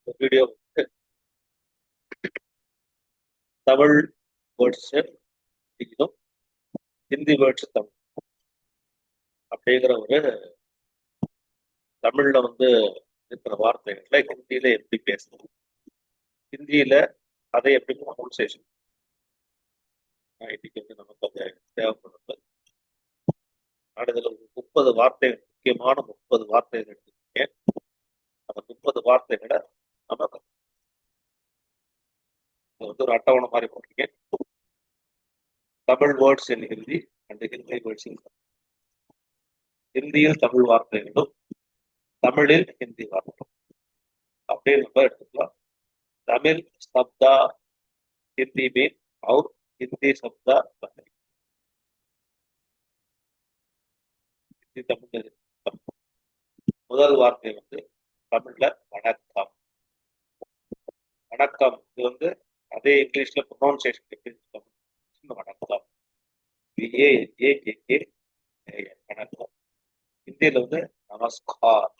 Video Tamil words இங்கிலீஷும் Hindi words Tamil அப்படிங்கிற ஒரு தமிழ்ல இருக்கிற வார்த்தைகளை ஹிந்தியில எப்படி பேசணும், ஹிந்தியில அதை எப்படி ப்ரொனவுன்சியேஷன் இன்னைக்கு நமக்கு அது தேவைப்படுறது. நான் இதுல 30 வார்த்தைகள், முக்கியமான 30 வார்த்தைகள் எடுத்துருக்கேன். அந்த 30 வார்த்தைகளை நமக்கு ஒரு அட்டவணை மாதிரி போட்டிருக்கேன். Tamil words in Hindi and Hindi words in ஹிந்தியில் தமிழ் வார்த்தைகளும் தமிழில் ஹிந்தி வார்த்தைகளும் அப்படின்னு நம்ம எடுத்துக்கலாம். तमिल शब्द हिंदी में और हिंदी शब्द हिंदी तमिழ். முதல் வார்த்தை தமிழ்ல வணக்கம். வணக்கம் இது அதே இங்கிலீஷ்ல ப்ரொனவுன்சியேஷன் எப்படி வணக்கம், வணக்கம். ஹிந்தியில நமஸ்கார்,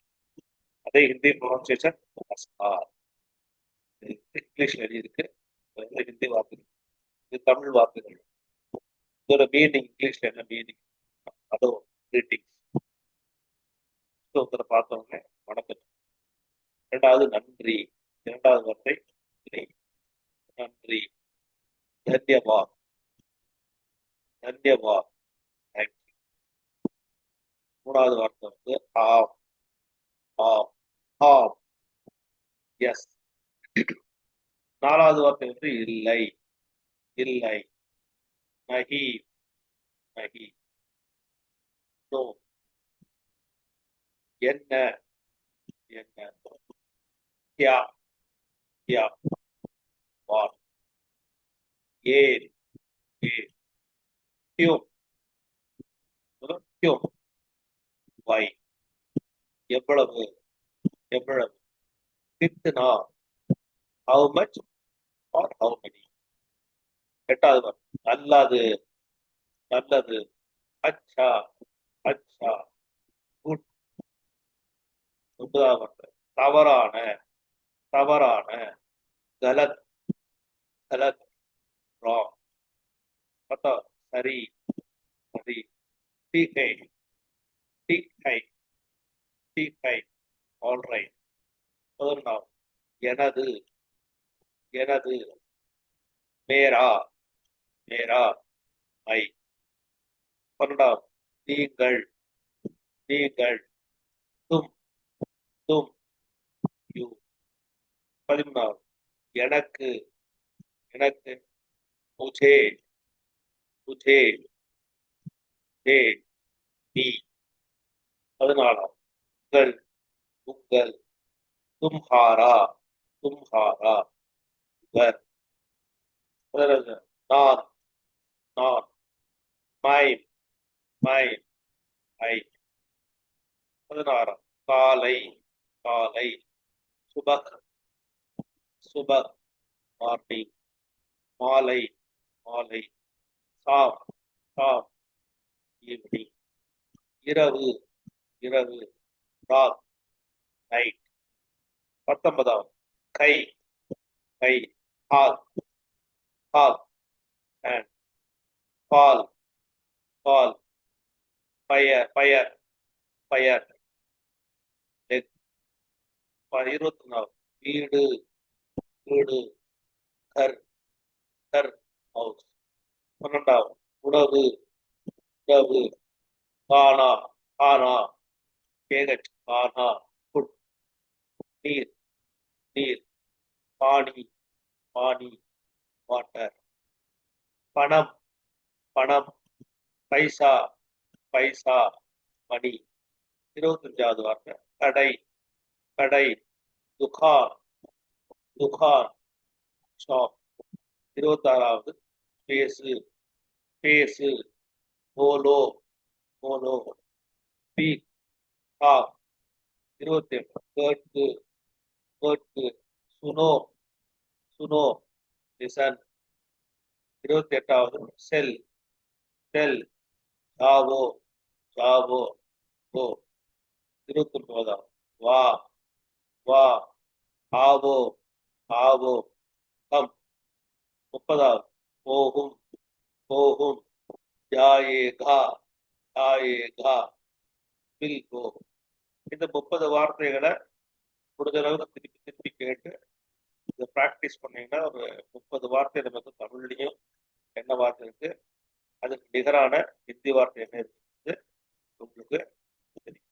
அதே ஹிந்தி ப்ரொனவுன்சியேஷன் நமஸ்கார். இங்கிலீஷ்ல எழுதியிருக்கு, ஹிந்தி வார்த்தை, இது தமிழ் வார்த்தைகள். இதோட மீனிங் இங்கிலீஷ்ல என்ன மீனிங், அதோ கிரீட்டிங்ஸ். பார்த்தவங்க வணக்கம். இரண்டாவது நன்றி, இரண்டாவது வார்த்தை நன்றி, தன்யவாத், தன்யவாத், தேங்க்யூ. மூணாவது வார்த்தை ஆம், ஆம், ஆம், எஸ். நாலாவது வார்த்தை இல்லை, இல்லை, நஹி, நஹி, நோ, என்ன, என்ன, क्या, क्या, வாட், ஏன், ஏன், क्यों, क्यों, why, எவ்வளவு, எவ்வளவு, कितना, how much or how many. எட்டாவது வார்த்தை நல்லது, நல்லது, அச்சா, அச்சா, குட். ஒன்பதாவது வார்த்தை தவறான, தவறான, கலத், கலத், ராங். சரி, சரி, ठीक है, ठीक है, ठीक है, ஆல் ரைட். 11வது எனது, எனது, மேரா, மேரா, மை. 12வது நீங்கள், நீங்கள், தும், தும், யூ. 13வது எனக்கு, எனக்கு, मुझे, मुझे, हे, நீ. 14வது உங்கள், உங்கள், तुम्हारा, तुम्हारा, வர். 15வது நான், நான், மைன், மைன், ஐ. 16வது காலை, காலை, சுபக், சுபக், மார்னிங், மாலை, மாலை, சாம், சாம், ஈவினிங். இரவு, இரவு, ராத், நைட். 19வது கை, கை, ஹாத், ஹாத், ஹேண்ட். பால், பால், பயர், பயர், பயர், லெக். 24வது வீடு, வீடு, கர், கர், ஹவுஸ். 12வது உணவு, உணவு, கானா, கானா, கேகட், கானா, ஃபுட். நீர், நீர், பானி, பானி, வாட்டர். பணம், பணம், பைசா, பைசா, மணி. 25வது வார்த்தை கடை, கடை, துகான், துகான், ஷாப். 26வது பேசு, பேசு, போலோ, போலோ, ஸ்பீக், டாக். 28 கேட்கு, கேட்கு, சுனோ, சுனோ, லிசன். 28வது செல், செல், ஜாவோ, ஜாவோ, கோ. 29வது வா, வா, ஆவோ ஆவோ கம் 30வது போகும் போகும் ஜாயேகா ஜாயேகா வில் கோ. இந்த 30 வார்த்தைகளை முடிஞ்ச அளவுக்கு திருப்பி திருப்பி கேட்டு இதை ப்ராக்டிஸ் பண்ணீங்கன்னா ஒரு 30 வார்த்தை நமக்கு தமிழ்லையும் என்ன வார்த்தை இருக்கு, அதுக்கு நிகரான ஹிந்தி வார்த்தை என்ன இருக்குது உங்களுக்கு தெரியும்.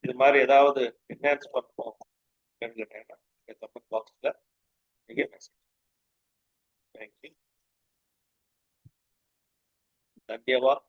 இது மாதிரி ஏதாவது என்ஹான்ஸ் பண்ணணும் கேட்டீங்கன்னா கமெண்ட் பாக்ஸ்ல நீங்க மெசேஜ். தேங்க்யூ. தன்யவாத்.